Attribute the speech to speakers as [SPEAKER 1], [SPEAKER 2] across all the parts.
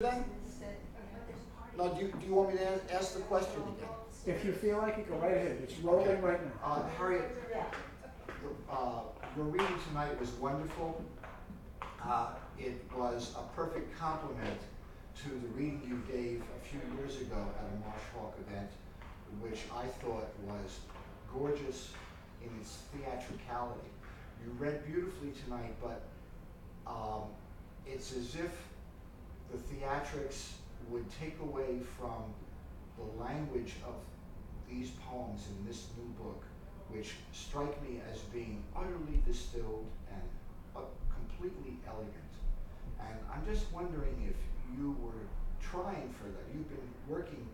[SPEAKER 1] Then? No, do you want me to ask the question again?
[SPEAKER 2] If you feel like it, go right ahead. It's rolling right now.
[SPEAKER 1] Harriet, your reading tonight was wonderful. It was a perfect complement to the reading you gave a few years ago at a Marsh Hawk event, which I thought was gorgeous in its theatricality. You read beautifully tonight, but it's as if the theatrics would take away from the language of these poems in this new book, which strike me as being utterly distilled and completely elegant. And I'm just wondering if you were trying for that. You've been working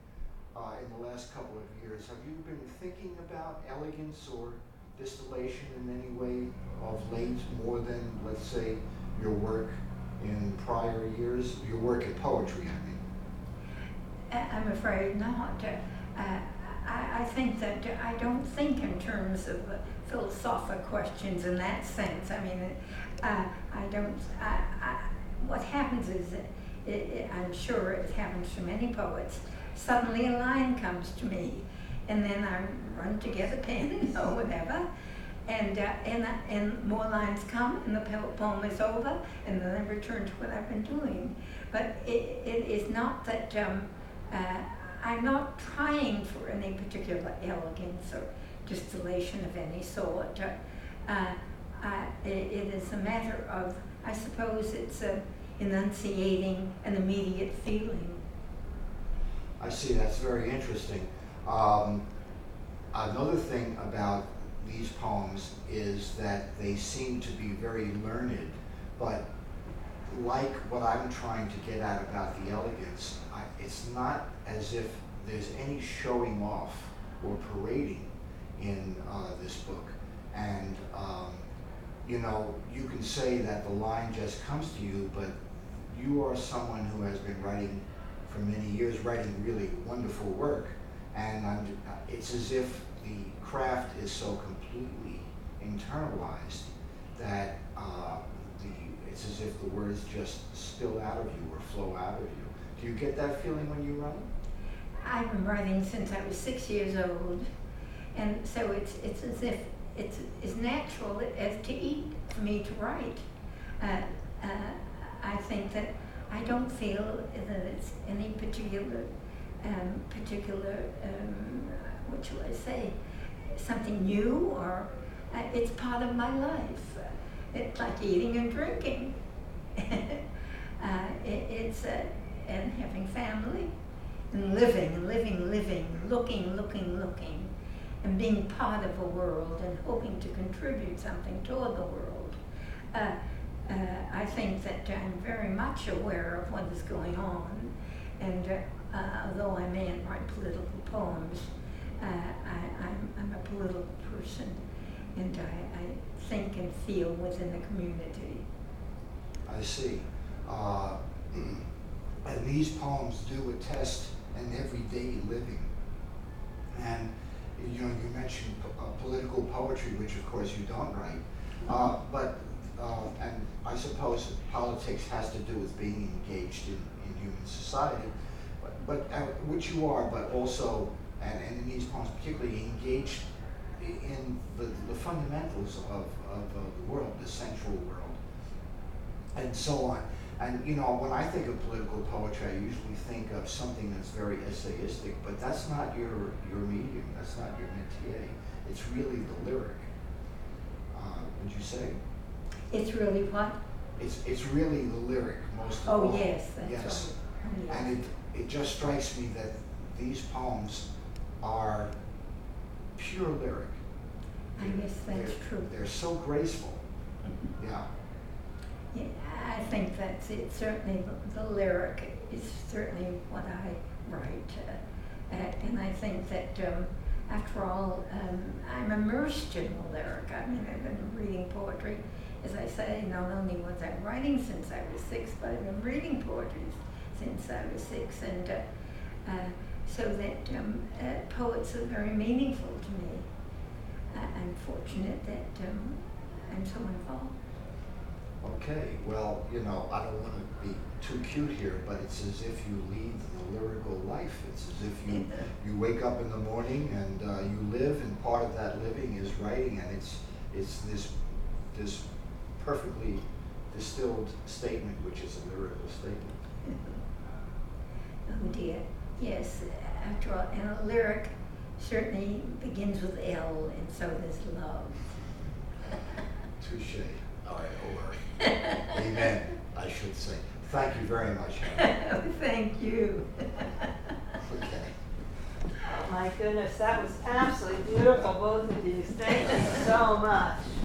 [SPEAKER 1] in the last couple of years. Have you been thinking about elegance or distillation in any way of late, more than, let's say, your work in prior years, your work in poetry, I mean?
[SPEAKER 3] I'm afraid not. I think that I don't think in terms of philosophical questions in that sense. I mean, I don't. What happens is, I'm sure it happens to many poets. Suddenly a line comes to me, and then I run to get a pen or whatever. And more lines come, and the poem is over, and then I return to what I've been doing. But it is not that I'm not trying for any particular elegance or distillation of any sort. It is a matter of, I suppose, it's enunciating an immediate feeling.
[SPEAKER 1] I see, that's very interesting. Another thing about these poems is that they seem to be very learned, but like what I'm trying to get at about the elegance, it's not as if there's any showing off or parading in this book. And you know, you can say that the line just comes to you, but you are someone who has been writing for many years, writing really wonderful work, and it's as if the craft is so completely internalized that it's as if the words just spill out of you or flow out of you. Do you get that feeling when you write?
[SPEAKER 3] I've been writing since I was 6 years old, and so it's as if it's as natural as to eat for me to write. I think that I don't feel that it's any particular what shall I say, something new, or it's part of my life. It's like eating and drinking. It's and having family, and living, looking, and being part of a world and hoping to contribute something toward the world. I think that I'm very much aware of what is going on, and although I mayn't write political poems, I'm a political person, and I think and feel within the community.
[SPEAKER 1] I see. And these poems do attest an everyday living. And you know, you mentioned political poetry, which of course you don't write, and I suppose politics has to do with being engaged in human society, but which you are, but also, and in these poems particularly, engaged in the fundamentals of the world, the sensual world, and so on. And you know, when I think of political poetry, I usually think of something that's very essayistic, but that's not your medium, that's not your métier. It's really the lyric, would you say?
[SPEAKER 3] It's really what?
[SPEAKER 1] It's really the lyric, most of all.
[SPEAKER 3] Oh yes, that's
[SPEAKER 1] yes.
[SPEAKER 3] right. Oh, yes.
[SPEAKER 1] And it just strikes me that these poems are pure lyric.
[SPEAKER 3] I guess that's true.
[SPEAKER 1] They're so graceful. Yeah.
[SPEAKER 3] Yeah, I think that's it. Certainly, the lyric is certainly what I write, and I think that after all, I'm immersed in the lyric. I mean, I've been reading poetry, as I say. Not only was I writing since I was 6, but I've been reading poetry since I was 6, and so that poets are very meaningful to me. I'm fortunate that I'm so involved.
[SPEAKER 1] Okay, well, you know, I don't want to be too cute here, but it's as if you lead the lyrical life. It's as if you wake up in the morning and you live, and part of that living is writing, and it's this perfectly distilled statement, which is a lyrical statement.
[SPEAKER 3] Oh dear, yes, after all, and a lyric certainly begins with L, and so does love.
[SPEAKER 1] Touche. All right, or amen, I should say. Thank you very much, Harriet.
[SPEAKER 3] Thank you.
[SPEAKER 1] Okay.
[SPEAKER 4] Oh my goodness, that was absolutely beautiful, both of you. Thank you so much.